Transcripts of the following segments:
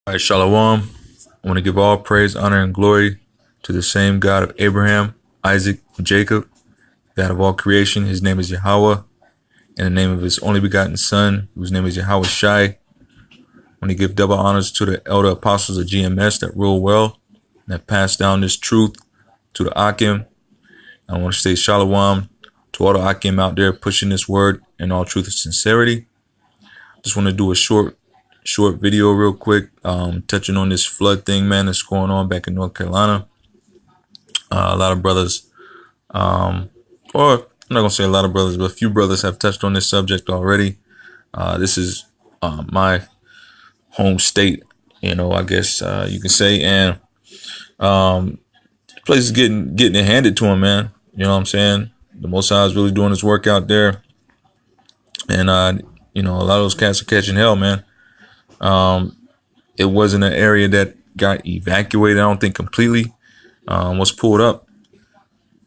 All right, Shalom. I want to give all praise, honor, and glory to the same God of Abraham, Isaac, and Jacob, God of all creation. His name is Yahweh, and the name of his only begotten Son, whose name is Yahweh Shai. I want to give double honors to the elder apostles of GMS that rule well and that passed down this truth to the Akim. I want to say Shalom to all the Akim out there pushing this word in all truth and sincerity. Just want to do a short video real quick, touching on this flood thing, man, that's going on back in North Carolina. A lot of brothers, or I'm not gonna say a lot of brothers, but a few brothers have touched on this subject already. This is my home state, I guess you can say, and this place is getting it handed to him, man. You know what I'm saying? The Most High is really doing his work out there, and a lot of those cats are catching hell, man. It wasn't an area that got evacuated, I don't think, completely. What's pulled up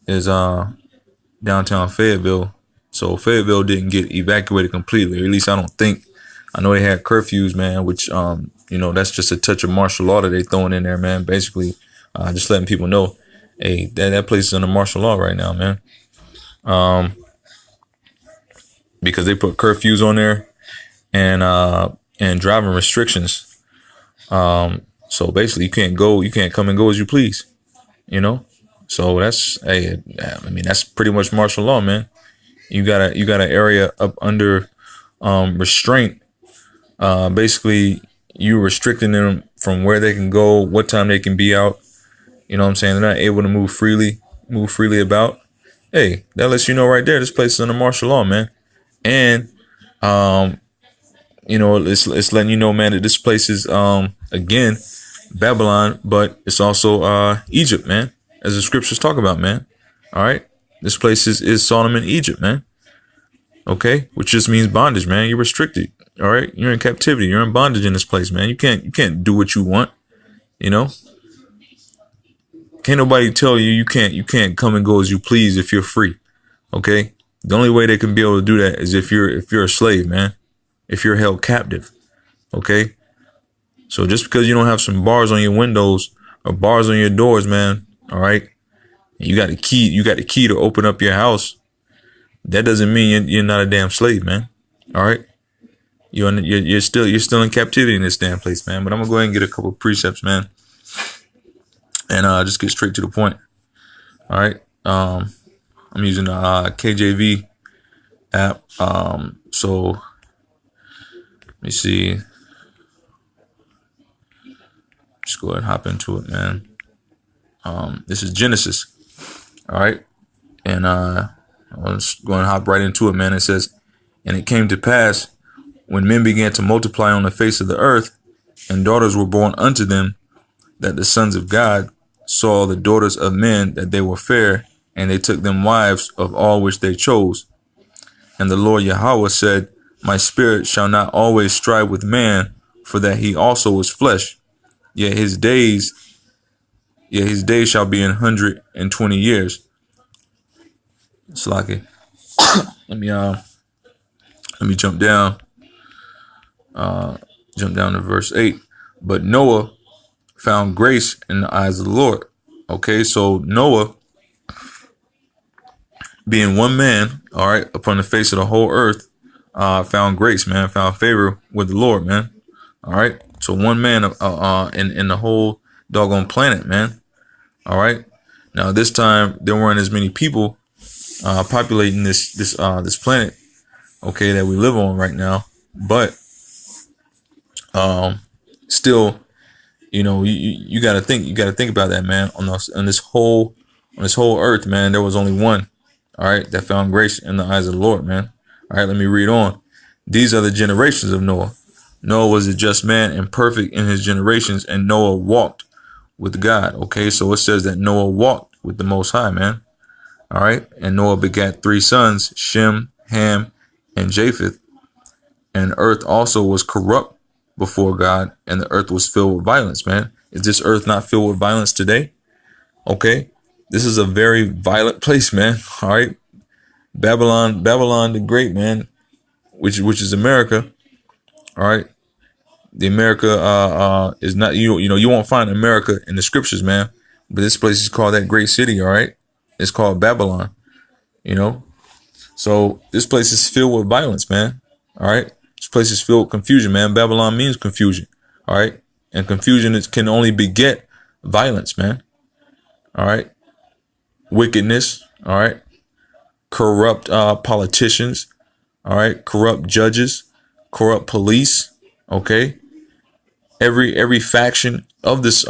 is downtown Fayetteville. So Fayetteville didn't get evacuated completely, or at least I don't think. I know they had curfews, man, which that's just a touch of martial law that they throwing in there, man. Basically, just letting people know, hey, that place is under martial law right now, man. Because they put curfews on there and driving restrictions. So basically, you can't come and go as you please, So that's pretty much martial law, man. You got an area up under restraint. Basically, you restricting them from where they can go, what time they can be out. You know what I'm saying? They're not able to move freely about. Hey, that lets you know right there, this place is under martial law, man. And it's letting you know, man, that this place is again Babylon, but it's also Egypt, man, as the scriptures talk about, man. All right, this place is Sodom and Egypt, man. Okay, which just means bondage, man. You're restricted. All right, you're in captivity. You're in bondage in this place, man. You can't do what you want. Can't nobody tell you can't come and go as you please if you're free. Okay, the only way they can be able to do that is if you're a slave, man. If you're held captive. Okay, so just because you don't have some bars on your windows or bars on your doors, man, all right, you got a key. You got the key to open up your house. That doesn't mean you're not a damn slave, man. All right, you're still in captivity in this damn place, man. But I'm gonna go ahead and get a couple of precepts, man, and just get straight to the point. All right, I'm using the KJV app. So let me see. Just go ahead and hop into it, man. This is Genesis. All right, and let's go and hop right into it, man. It says, "And it came to pass, when men began to multiply on the face of the earth, and daughters were born unto them, that the sons of God saw the daughters of men that they were fair, and they took them wives of all which they chose. And the Lord Yahweh said, My spirit shall not always strive with man, for that he also is flesh. Yet his days shall be 120 years." It's like it. Let me jump down. Jump down to verse 8. "But Noah found grace in the eyes of the Lord." Okay, so Noah, being one man, all right, upon the face of the whole earth, found grace, man, found favor with the Lord, man. All right, so one man in the whole doggone planet, man. All right, now this time there weren't as many people populating this planet, okay, that we live on right now, but still, you got to think about that, man. On this whole earth, man, there was only one, all right, that found grace in the eyes of the Lord, man. All right, let me read on. "These are the generations of Noah. Noah was a just man and perfect in his generations, and Noah walked with God." Okay, so it says that Noah walked with the Most High, man. All right, and Noah begat 3 sons, Shem, Ham, and Japheth. "And earth also was corrupt before God, and the earth was filled with violence," man. Is this earth not filled with violence today? Okay, this is a very violent place, man. All right, Babylon the Great, man, which is America. All right, The America is not, you won't find America in the scriptures, man. But this place is called that great city, all right? It's called Babylon, you know? So this place is filled with violence, man. All right. This place is filled with confusion, man. Babylon means confusion. All right. And confusion can only beget violence, man. All right. Wickedness. All right. Corrupt politicians. All right. Corrupt judges. Corrupt police. Okay. Every faction of this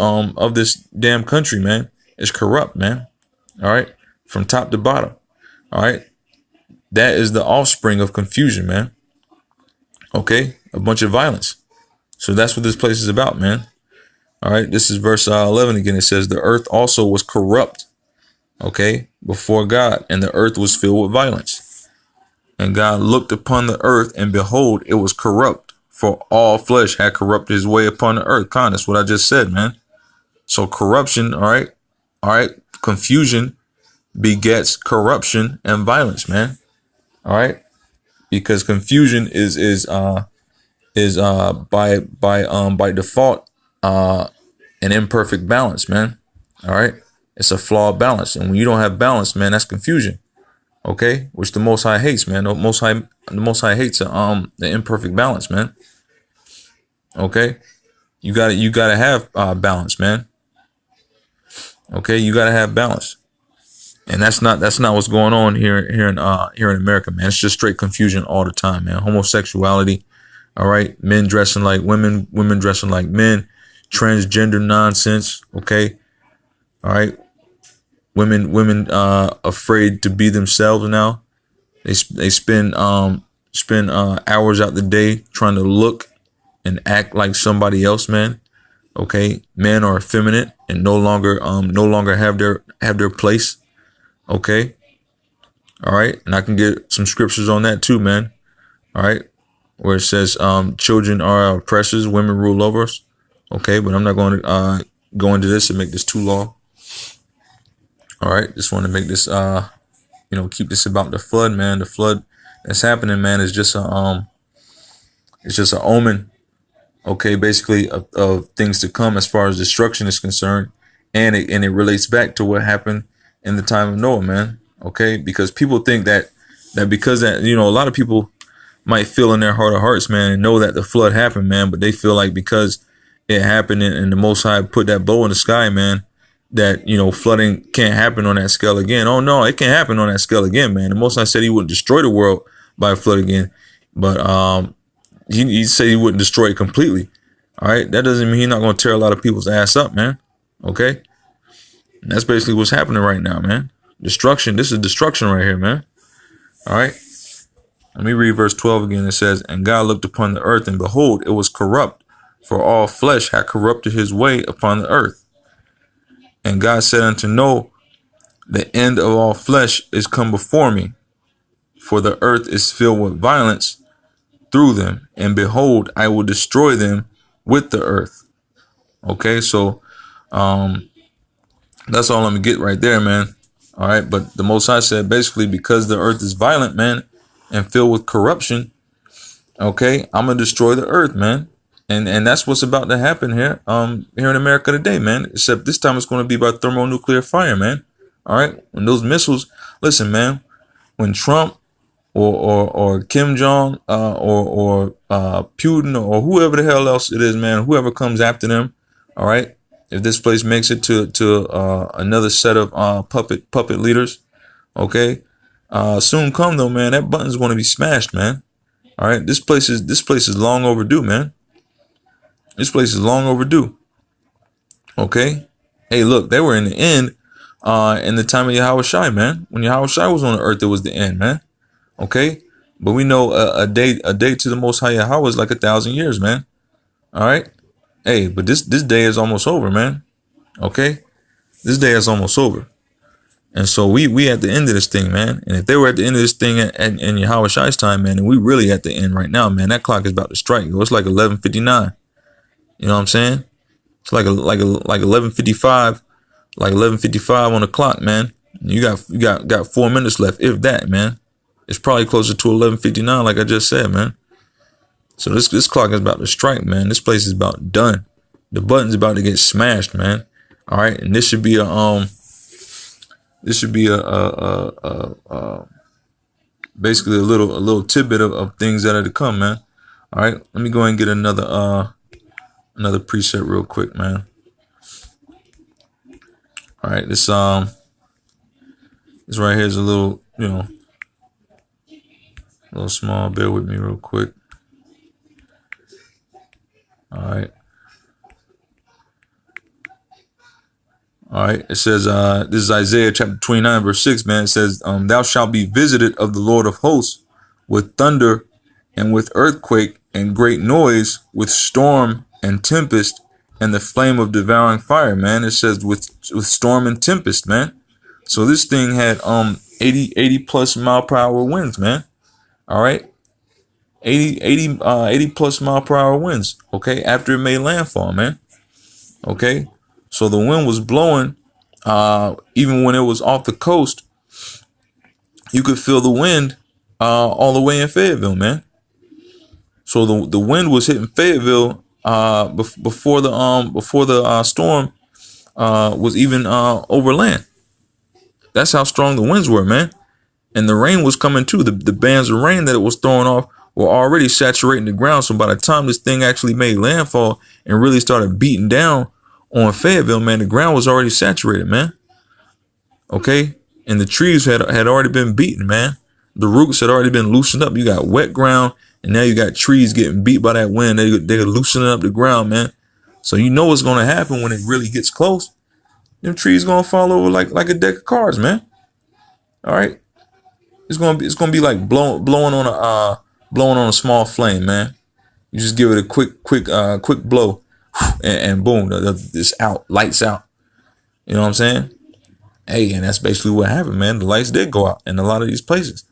damn country, man, is corrupt, man. All right. From top to bottom. All right. That is the offspring of confusion, man. Okay, a bunch of violence. So that's what this place is about, man. All right, this is verse 11 again. It says, the earth also was corrupt, okay, before God, and the earth was filled with violence. And God looked upon the earth, and behold, it was corrupt, for all flesh had corrupted his way upon the earth. That's what I just said, man. So corruption, all right, confusion begets corruption and violence, man. All right. Because confusion is by default an imperfect balance, man. All right, it's a flawed balance, and when you don't have balance, man, that's confusion. Okay, which the Most High hates, man. The Most High hates the imperfect balance, man. Okay, you gotta have balance, man. Okay, you gotta have balance. And that's not what's going on here in America, man. It's just straight confusion all the time, man. Homosexuality, all right. Men dressing like women, women dressing like men, transgender nonsense, okay. All right. Women afraid to be themselves now. They spend hours out the day trying to look and act like somebody else, man. Okay. Men are effeminate and no longer have their place. Okay. All right. And I can get some scriptures on that too, man. All right. Where it says, children are our oppressors, women rule over us. Okay. But I'm not going to go into this and make this too long. All right. Just want to make this, keep this about the flood, man. The flood that's happening, man, is just it's just an omen. Okay. Basically of things to come as far as destruction is concerned. And it relates back to what happened in the time of Noah, man. Okay, because people think that because a lot of people might feel in their heart of hearts, man, and know that the flood happened, man, but they feel like because it happened and the Most High put that bow in the sky, man, that flooding can't happen on that scale again. Oh no, it can't happen on that scale again, man. The Most High said he wouldn't destroy the world by a flood again, but he said he wouldn't destroy it completely. All right, that doesn't mean he's not going to tear a lot of people's ass up, man. Okay. And that's basically what's happening right now, man. Destruction. This is destruction right here, man. All right. Let me read verse 12 again. It says, and God looked upon the earth, and behold, it was corrupt, for all flesh had corrupted his way upon the earth. And God said unto Noah, the end of all flesh is come before me, for the earth is filled with violence through them. And behold, I will destroy them with the earth. Okay, so that's all I'm gonna get right there, man. All right, but the Most High said basically because the earth is violent, man, and filled with corruption, okay, I'm gonna destroy the earth, man. And that's what's about to happen here in America today, man. Except this time it's gonna be by thermonuclear fire, man. All right, when those missiles, listen, man, when Trump or Kim Jong or Putin or whoever the hell else it is, man, whoever comes after them, all right. If this place makes it to another set of puppet leaders, okay, soon come though, man. That button's going to be smashed, man. All right, this place is long overdue, man. This place is long overdue. Okay, hey, look, they were in the end in the time of Yahweh Shai, man. When Yahweh Shai was on the earth, it was the end, man. Okay, but we know a day to the Most High Yahweh is like 1,000 years, man. All right. Hey, but this day is almost over, man. Okay? This day is almost over. And so we at the end of this thing, man. And if they were at the end of this thing in Yahweh Shai's time, man, and we really at the end right now, man, that clock is about to strike. It's like 11:59. You know what I'm saying? It's like 11:55, like 11:55 on the clock, man. You got 4 minutes left, if that, man. It's probably closer to 11:59, like I just said, man. So this clock is about to strike, man. This place is about done. The button's about to get smashed, man. All right, and this should be a basically a little tidbit of things that are to come, man. All right, let me go ahead and get another preset real quick, man. All right, this right here is a little, a little small. Bear with me real quick. All right. All right. It says, this is Isaiah chapter 29, verse 6, man. It says, thou shalt be visited of the Lord of hosts with thunder and with earthquake and great noise, with storm and tempest and the flame of devouring fire, man. It says with storm and tempest, man. So this thing had 80 plus mile per hour winds, man. All right. 80 plus mile per hour winds. Okay. After it made landfall, man. Okay. So the wind was blowing, even when it was off the coast, you could feel the wind, all the way in Fayetteville, man. So the wind was hitting Fayetteville, before the storm, was even, over land. That's how strong the winds were, man. And the rain was coming too. The bands of rain that it was throwing off were already saturating the ground. So by the time this thing actually made landfall and really started beating down on Fayetteville, man, the ground was already saturated, man. Okay. And the trees had already been beaten, man. The roots had already been loosened up. You got wet ground, and now you got trees getting beat by that wind. They're loosening up the ground, man. So you know what's going to happen when it really gets close. Them trees going to fall over like a deck of cards, man. All right. It's gonna be like blowing on a small flame, man. You just give it a quick blow, and boom, it's out, lights out. You know what I'm saying? Hey, and that's basically what happened, man. The lights did go out in a lot of these places.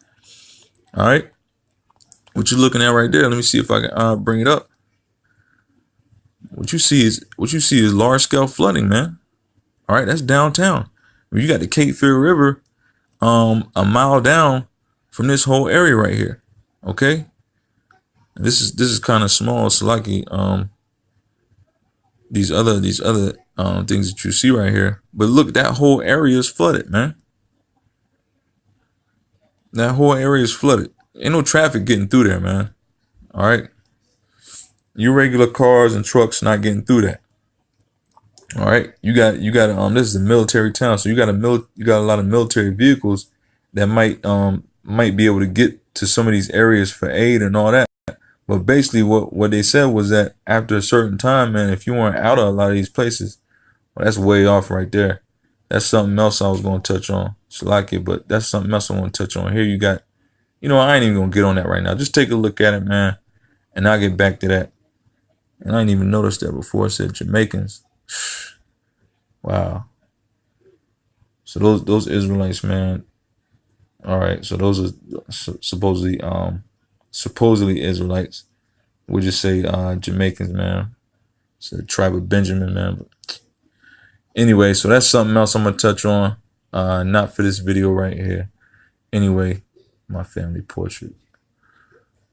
All right, what you looking at right there? Let me see if I can bring it up. What you see is large scale flooding, man. All right, that's downtown. You got the Cape Fear River, a mile down from this whole area right here. Okay. And this is kind of small. So like, these other things that you see right here. But look, that whole area is flooded, man. That whole area is flooded. Ain't no traffic getting through there, man. All right. Your regular cars and trucks not getting through that. All right. You got this is a military town. So you got a lot of military vehicles that might be able to get to some of these areas for aid and all that. But basically what they said was that after a certain time, man, if you weren't out of a lot of these places, well, that's way off right there. That's something else I was going to touch on. It's like it, but that's something else I want to touch on. Here you got, I ain't even going to get on that right now. Just take a look at it, man, and I'll get back to that. And I didn't even notice that before. It said Jamaicans. Wow. So those Israelites, man. All right, so those are supposedly Israelites. We'll just say Jamaicans, man. It's the tribe of Benjamin, man. But anyway, so that's something else I'm gonna touch on. Not for this video right here. Anyway, my family portrait.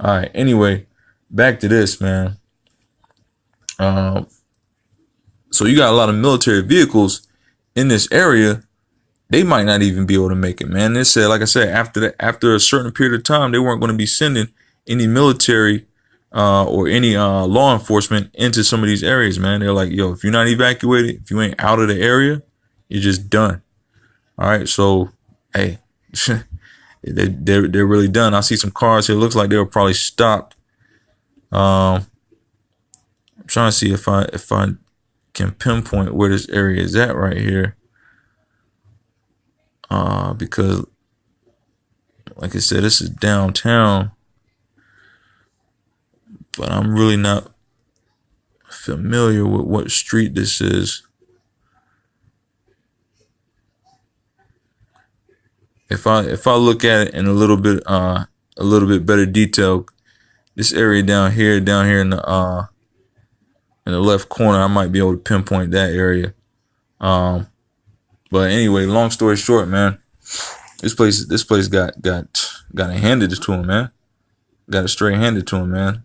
All right. Anyway, back to this, man. So you got a lot of military vehicles in this area. They might not even be able to make it, man. They said, like I said, after a certain period of time, they weren't going to be sending any military or any law enforcement into some of these areas, man. They're like, yo, if you're not evacuated, if you ain't out of the area, you're just done. All right, so hey, they're really done. I see some cars here. Looks like they were probably stopped. I'm trying to see if I can pinpoint where this area is at right here. Because like I said, this is downtown, but I'm really not familiar with what street this is. If I look at it in a little bit better detail, this area down here in the left corner, I might be able to pinpoint that area. But anyway, long story short, man, this place got it handed to him, man. Got it straight handed to him, man.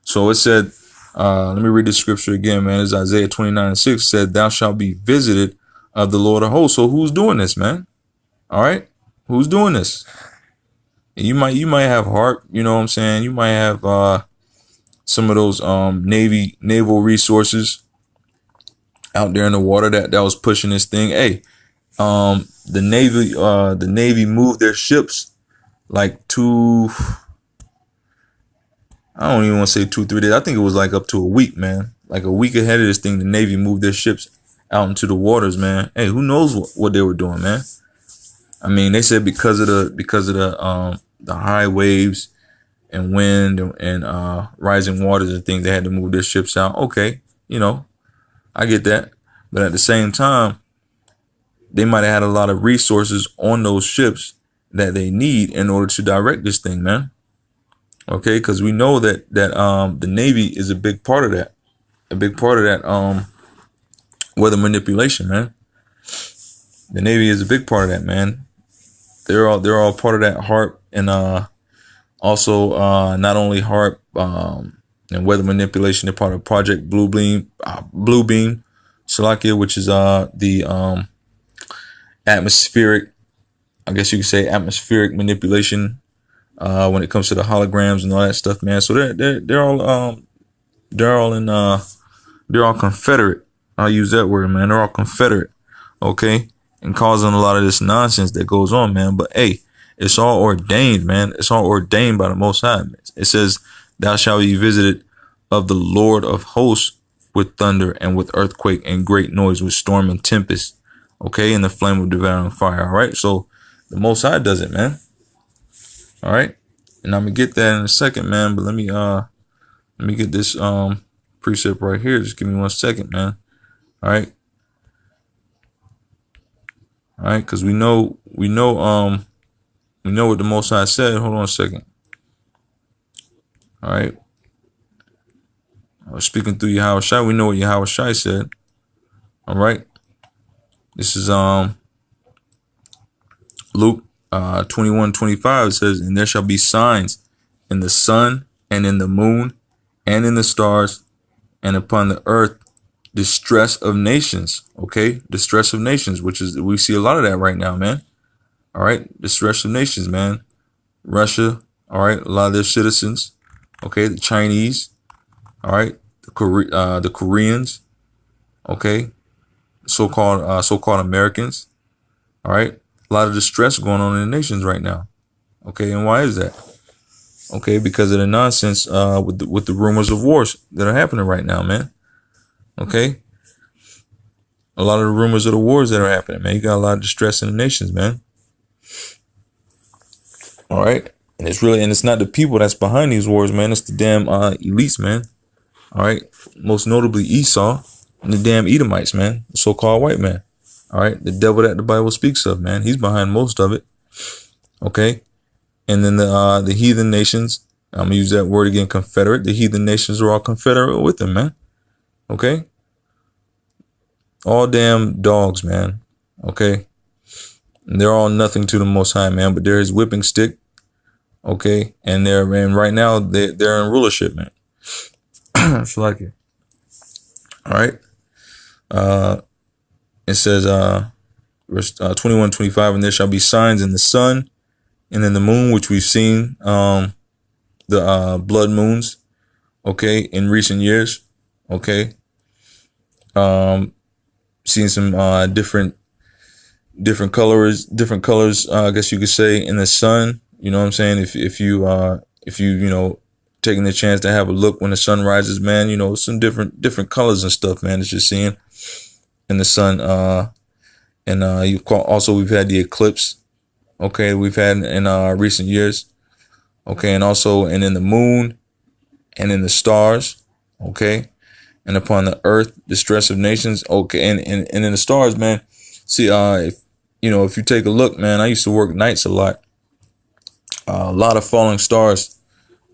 So it said, let me read the scripture again, man. It's Isaiah 29:6 said, "Thou shalt be visited of the Lord of hosts." So who's doing this, man? All right, who's doing this? You might have heart, you know what I'm saying? You might have some of those naval resources out there in the water that was pushing this thing. Hey, the Navy moved their ships like I don't even want to say 2-3 days. I think it was like up to a week, man. Like a week ahead of this thing, the Navy moved their ships out into the waters, man. Hey, who knows what they were doing, man? I mean, they said because of the high waves and wind and rising waters and things, they had to move their ships out. Okay, you know, I get that. But at the same time, they might have had a lot of resources on those ships that they need in order to direct this thing, man. Okay, because we know that the Navy is a big part of that. A big part of that weather manipulation, man. The Navy is a big part of that, man. They're all part of that HARP and also not only HARP and weather manipulation, they're part of Project Bluebeam, Salakia, which is the atmospheric, I guess you could say atmospheric manipulation when it comes to the holograms and all that stuff, man. So they're all Confederate. I'll use that word, man. They're all Confederate, okay, and causing a lot of this nonsense that goes on, man. But hey, it's all ordained, man. It's all ordained by the Most High. It says, "Thou shalt be visited of the Lord of hosts with thunder and with earthquake and great noise, with storm and tempest." Okay, and the flame of devouring fire. All right, so the Most High does it, man. All right, and I'm gonna get that in a second, man. But let me get this precept right here. Just give me 1 second, man. All right, because we know what the Most High said. Hold on a second. All right, I was speaking through Yahweh Shai. We know what Yahweh Shai said. All right, this is Luke 21:25. It says, "And there shall be signs in the sun and in the moon and in the stars, and upon the earth distress of nations." Okay, distress of nations, which is, we see a lot of that right now, man. All right, distress of nations, man. Russia, all right, a lot of their citizens. Okay, the Chinese, all right, the Koreans, okay, so-called Americans, all right. A lot of distress going on in the nations right now. Okay, and why is that? Okay, because of the nonsense with the rumors of wars that are happening right now, man. Okay, a lot of the rumors of the wars that are happening, man. You got a lot of distress in the nations, man. All right, and it's not the people that's behind these wars, man. It's the damn elites, man. All right, most notably Esau and the damn Edomites, man, the so-called white man. All right, the devil that the Bible speaks of, man. He's behind most of it. Okay, and then the heathen nations. I'm gonna use that word again, Confederate. The heathen nations are all Confederate with them, man. Okay, all damn dogs, man. Okay, and they're all nothing to the Most High, man. But they're his whipping stick. Okay, and right now they're in rulership, man. It's like it. All right. It says, verse 21:25, "And there shall be signs in the sun and in the moon," which we've seen, the blood moons, okay, in recent years, okay. Seeing some different colors, I guess you could say, in the sun. You know what I'm saying? If you taking the chance to have a look when the sun rises, man, you know, some different colors and stuff, man, that you're seeing in the sun. We've had the eclipse. Okay, we've had in recent years. Okay, and in the moon and in the stars. Okay, and upon the earth, distress of nations. Okay, and in the stars, man. See, if you take a look, man, I used to work nights a lot. A lot of falling stars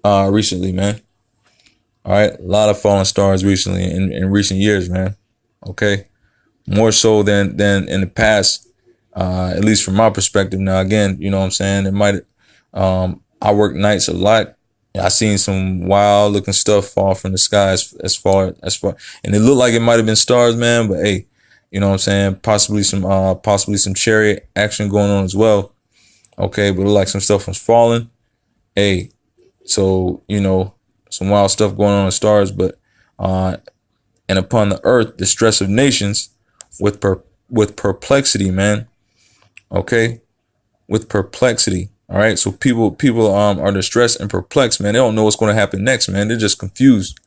recently, man. All right, a lot of falling stars recently in recent years, man. Okay, more so than in the past, at least from my perspective. Now, again, you know what I'm saying? It might. I work nights a lot, I seen some wild looking stuff fall from the sky as far, and it looked like it might have been stars, man. But hey, you know what I'm saying? Possibly some chariot action going on as well. Okay, but it looked like some stuff was falling. Hey, so some wild stuff going on in stars, but uh, and upon the earth, the stress of nations with perplexity, man. Okay, with perplexity. All right, so people are distressed and perplexed, man. They don't know what's going to happen next, man. They're just confused.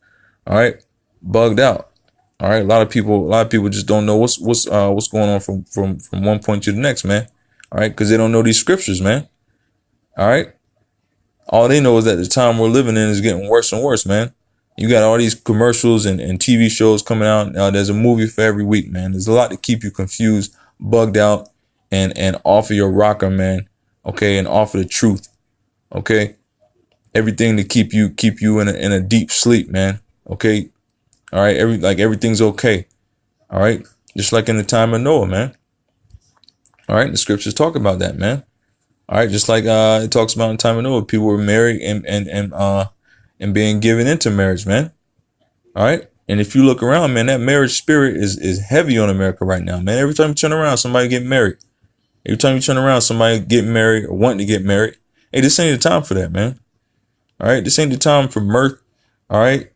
All right, bugged out. All right, a lot of people just don't know what's going on from one point to the next, man. All right, because they don't know these scriptures, man. All right, all they know is that the time we're living in is getting worse and worse, man. You got all these commercials and TV shows coming out. There's a movie for every week, man. There's a lot to keep you confused, bugged out, and off of your rocker, man. Okay, and off of the truth. Okay, everything to keep you in a deep sleep, man. Okay, all right. Everything's okay. All right, just like in the time of Noah, man. All right, the scriptures talk about that, man. All right, just like it talks about in time of Noah, people were married and being given into marriage, man. All right, and if you look around, man, that marriage spirit is heavy on America right now, man. Every time you turn around, somebody get married. Every time you turn around, somebody get married or wanting to get married. Hey, this ain't the time for that, man. All right, this ain't the time for mirth. All right,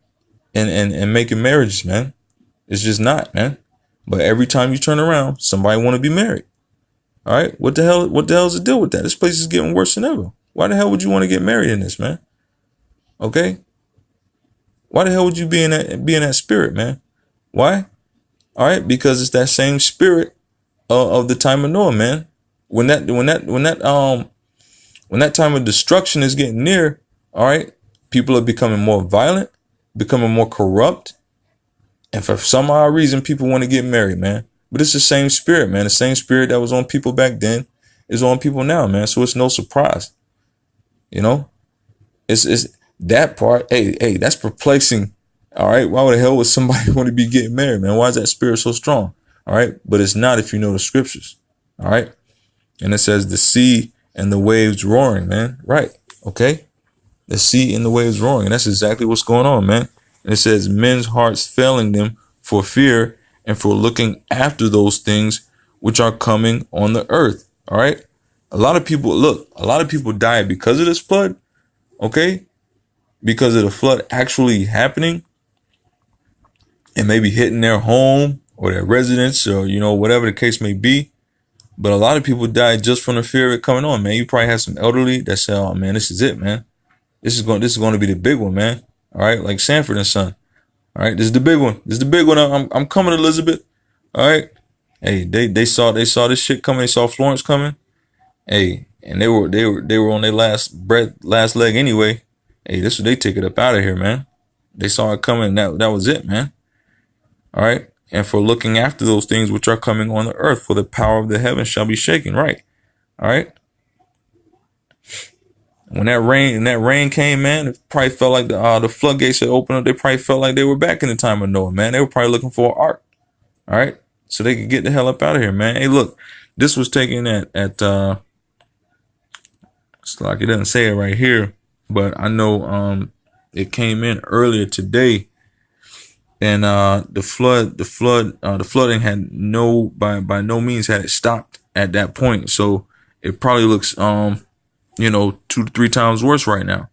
and making marriages, man. It's just not, man. But every time you turn around, somebody want to be married. All right, what the hell? What the hell's the deal with that? This place is getting worse than ever. Why the hell would you want to get married in this, man? Okay, why the hell would you be in that spirit, man? Why? All right, because it's that same spirit of the time of Noah, man. When that time of destruction is getting near, all right, people are becoming more violent, becoming more corrupt, and for some odd reason, people want to get married, man. But it's the same spirit, man. The same spirit that was on people back then is on people now, man. So it's no surprise, you know. It's that part. Hey, that's perplexing. All right, why the hell would somebody want to be getting married, man? Why is that spirit so strong? All right, but it's not if you know the scriptures. All right, and it says the sea and the waves roaring, man. Right? Okay, the sea and the waves roaring, and that's exactly what's going on, man. And it says men's hearts failing them for fear and for looking after those things which are coming on the earth. All right, a lot of people died because of this flood. Okay, because of the flood actually happening and maybe hitting their home or their residence or whatever the case may be. But a lot of people died just from the fear of it coming on, man. You probably have some elderly that say, "Oh man, this is it, man. This is going to be the big one, man." All right, like Sanford and Son. All right, this is the big one. This is the big one. I'm coming, Elizabeth. All right. Hey, they saw this shit coming. They saw Florence coming. Hey, and they were on their last leg anyway. Hey, this was they take it up out of here, man. They saw it coming. That was it, man. All right. And for looking after those things which are coming on the earth, for the power of the heavens shall be shaken. Right. All right. When that rain came, man, it probably felt like the floodgates had opened up. They probably felt like they were back in the time of Noah, man. They were probably looking for an ark. All right. So they could get the hell up out of here, man. Hey, look, this was taken at it's like it doesn't say it right here, but I know it came in earlier today, and the flooding had by no means had it stopped at that point. So it probably looks 2 to 3 times worse right now.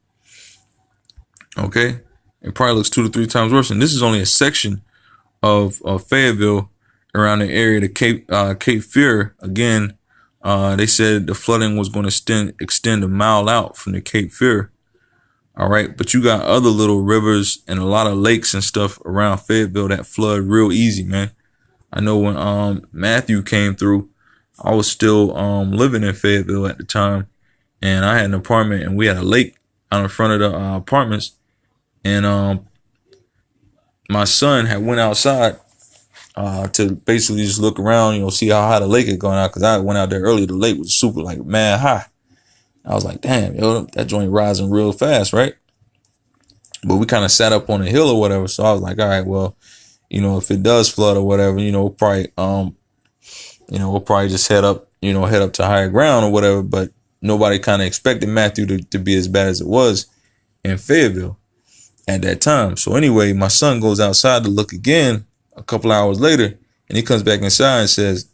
Okay, it probably looks 2 to 3 times worse, and this is only a section of Fayetteville around the area to Cape Fear. Again, they said the flooding was going to extend a mile out from the Cape Fear. All right, but you got other little rivers and a lot of lakes and stuff around Fayetteville that flood real easy, man. I know when Matthew came through, I was still living in Fayetteville at the time, and I had an apartment, and we had a lake out in front of the apartments, and my son had went outside to basically just look around, see how high the lake had gone out, because I went out there earlier. The lake was super, like, mad high. I was like, damn, that joint rising real fast, right? But we kind of sat up on a hill or whatever, so I was like, all right, well, if it does flood or whatever, we'll probably just head up to higher ground or whatever. But nobody kind of expected Matthew to be as bad as it was. in Fayetteville at that time. So anyway, my son goes outside to look again a couple hours later, and he comes back inside and says,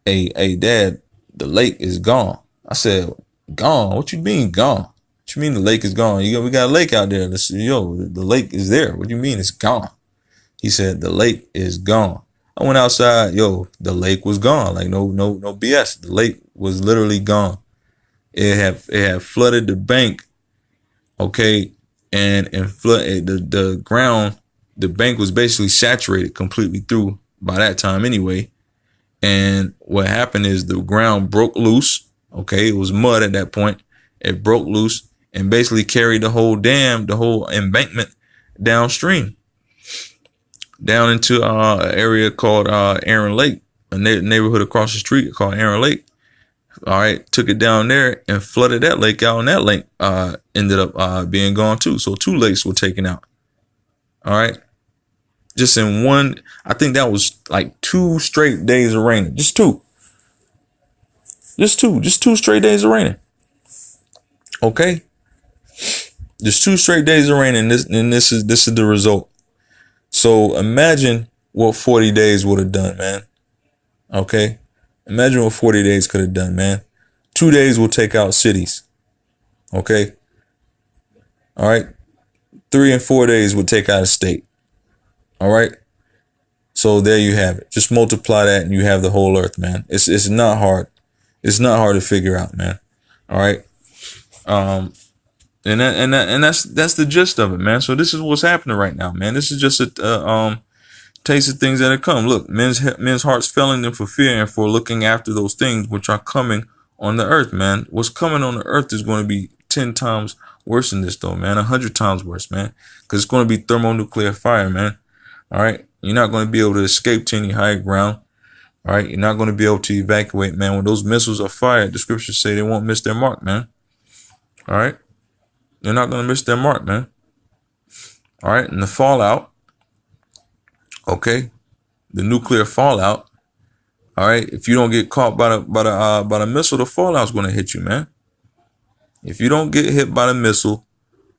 hey, Dad, the lake is gone. I said, gone? What you mean gone? What you mean the lake is gone? We got a lake out there. The lake is there. What do you mean it's gone? He said, the lake is gone. I went outside, the lake was gone. Like no BS. The lake was literally gone. It had flooded the bank, okay, and flooded the ground. The bank was basically saturated completely through by that time anyway. And what happened is the ground broke loose. Okay, it was mud at that point. It broke loose and basically carried the whole dam, the whole embankment downstream, down into an area called Aaron Lake, a neighborhood across the street called Aaron Lake. All right, took it down there and flooded that lake out, and that lake ended up being gone too. So 2 lakes were taken out. All right, just in one, I think that was like 2 straight days of raining. Just two straight days of raining. Okay, just 2 straight days of raining. This is the result. So imagine what 40 days would have done, man. Okay. Imagine what 40 days could have done, man. 2 days will take out cities. Okay. All right. 3 and 4 days will take out a state. All right. So there you have it. Just multiply that and you have the whole earth, man. It's not hard. It's not hard to figure out, man. All right. And that's the gist of it, man. So this is what's happening right now, man. This is just a taste of things that have come. Look, men's hearts failing them for fear and for looking after those things which are coming on the earth, man. What's coming on the earth is going to be 10 times worse than this, though, man. 100 times worse, man. Because it's going to be thermonuclear fire, man. All right. You're not going to be able to escape to any higher ground. All right. You're not going to be able to evacuate, man. When those missiles are fired, the scriptures say they won't miss their mark, man. All right. They're not going to miss their mark, man. All right. And the fallout. Okay. The nuclear fallout. All right. If you don't get caught by the missile, the fallout's going to hit you, man. If you don't get hit by the missile,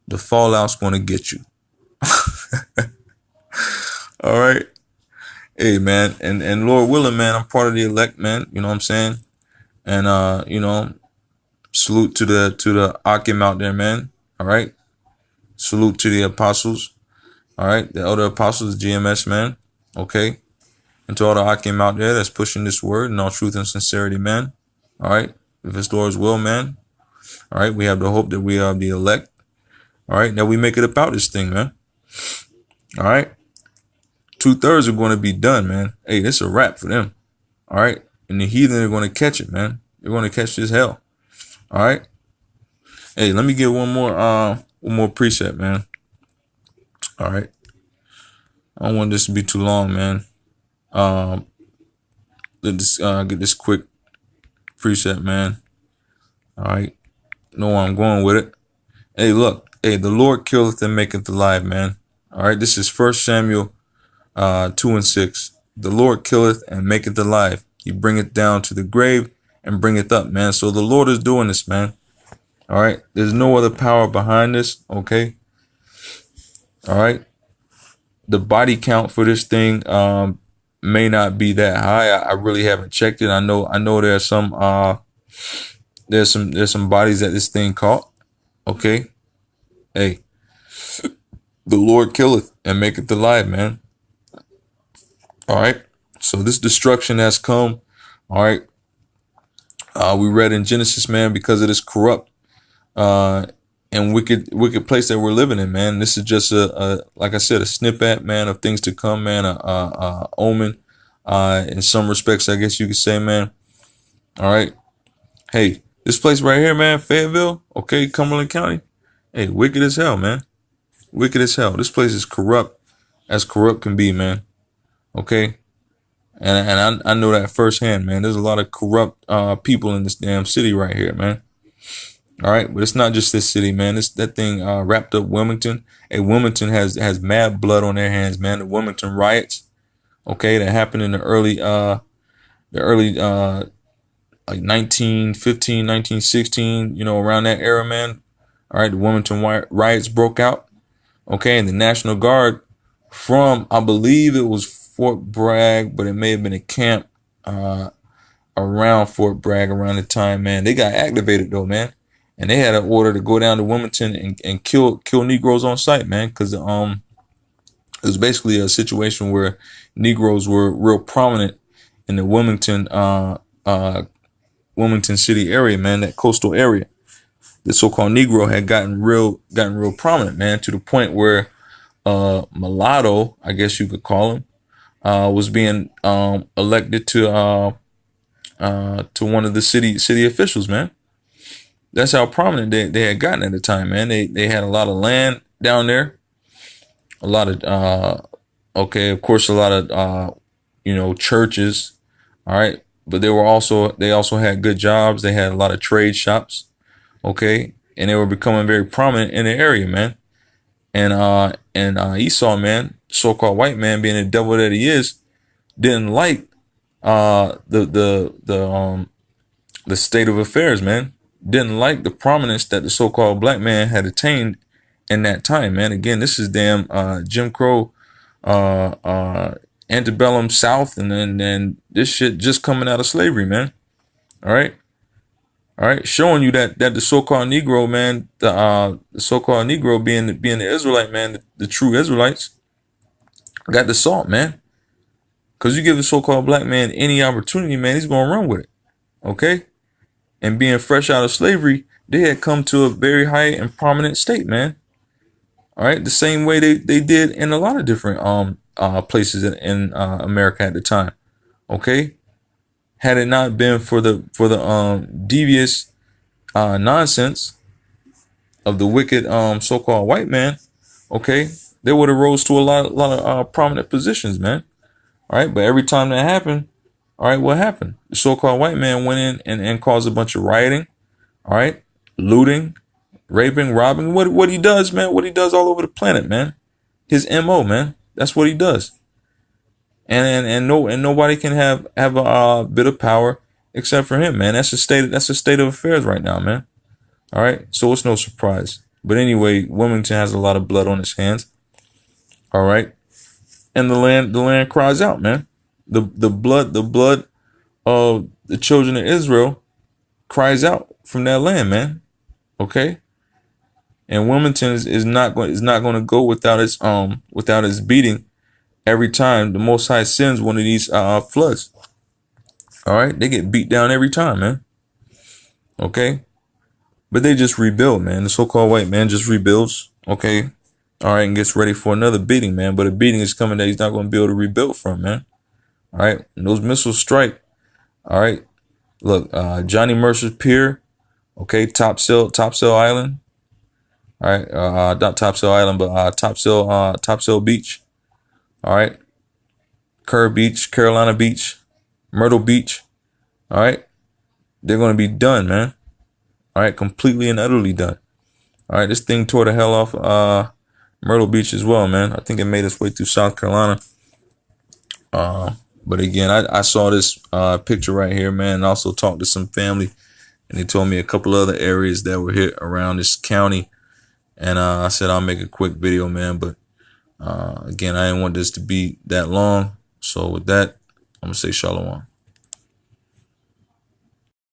the fallout's going to get you. All right. Hey, man. And Lord willing, man, I'm part of the elect, man. You know what I'm saying? And, salute to the Akim out there, man. All right. Salute to the apostles. All right. The other apostles, GMS, man. Okay. And to all the Akim out there that's pushing this word in all truth and sincerity, man. All right. If it's Lord's will, man. All right. We have the hope that we are the elect. All right. That we make it about this thing, man. All right. 2/3 are going to be done, man. Hey, this is a wrap for them. All right. And the heathen are going to catch it, man. They're going to catch this hell. All right. Hey, let me get one more precept, man. All right. I don't want this to be too long, man. Let's get this quick precept, man. All right. Know where I'm going with it. Hey, look. Hey, the Lord killeth and maketh alive, man. All right. This is 1 Samuel 2:6. The Lord killeth and maketh alive. He bringeth down to the grave and bringeth up, man. So the Lord is doing this, man. All right. There's no other power behind this. Okay. All right. The body count for this thing may not be that high. I really haven't checked it. I know there's some bodies that this thing caught. Okay. Hey, the Lord killeth and maketh alive, man. All right. So this destruction has come. All right. We read in Genesis, man, because of this corrupt and wicked place that we're living in, man. This is just like I said, a snippet, man, of things to come, man. A omen, in some respects, I guess you could say, man. All right. Hey, this place right here, man, Fayetteville, okay, Cumberland County. Hey, wicked as hell, man. Wicked as hell. This place is corrupt as corrupt can be, man. Okay. And I know that firsthand, man. There's a lot of corrupt people in this damn city right here, man. All right, but it's not just this city, man. It's that thing wrapped up Wilmington. Hey, Wilmington has mad blood on their hands, man. The Wilmington riots, okay, that happened in the early like 1915, 1916, around that era, man. All right, the Wilmington riots broke out. Okay, and the National Guard from, I believe it was Fort Bragg, but it may have been a camp around Fort Bragg around the time, man. They got activated though, man. And they had an order to go down to Wilmington and kill Negroes on sight, man, because it was basically a situation where Negroes were real prominent in the Wilmington City area, man, that coastal area. The so-called Negro had gotten real prominent, man, to the point where mulatto, I guess you could call him, was being elected to one of the city officials, man. That's how prominent they had gotten at the time, man. They had a lot of land down there, a lot of of course, a lot of churches, all right, but they also had good jobs. They had a lot of trade shops, okay, and they were becoming very prominent in the area, man. And Esau, man, so-called white man, being the devil that he is, didn't like the state of affairs, man. Didn't like the prominence that the so-called black man had attained in that time, man. Again, this is damn Jim Crow, antebellum South, and then this shit just coming out of slavery, man. All right, showing you that the so-called Negro, man, the so-called Negro being the Israelite, man, the true Israelites got the salt, man. Cause you give the so-called black man any opportunity, man, he's gonna run with it, okay? And being fresh out of slavery, they had come to a very high and prominent state, man. All right, the same way they did in a lot of different places in America at the time, okay? Had it not been for the devious nonsense of the wicked so-called white man, okay, they would have rose to a lot of prominent positions, man. All right, but every time that happened, all right, what happened? The so-called white man went in and caused a bunch of rioting, all right, looting, raping, robbing. What he does, man? What he does all over the planet, man? His MO, man. That's what he does. And nobody can have a bit of power except for him, man. That's the state of affairs right now, man. All right, so it's no surprise. But anyway, Wilmington has a lot of blood on its hands. All right, and the land cries out, man. The blood of the children of Israel cries out from that land, man. Okay, and Wilmington is not going to go without its beating every time the Most High sends one of these floods. All right, they get beat down every time, man. Okay, but they just rebuild, man. The so-called white man just rebuilds. Okay, all right, and gets ready for another beating, man. But a beating is coming that he's not going to be able to rebuild from, man. All right, and those missiles strike. All right, look, Johnny Mercer's Pier, okay, Topsail Island. All right, not Topsail Island, but Topsail Beach. All right, Kerr Beach, Carolina Beach, Myrtle Beach. All right, they're going to be done, man. All right, completely and utterly done. All right, this thing tore the hell off Myrtle Beach as well, man. I think it made its way through South Carolina. But again, I saw this picture right here, man, and also talked to some family, and they told me a couple other areas that were hit around this county. And I said I'll make a quick video, man. But again, I didn't want this to be that long. So with that, I'm going to say shalom.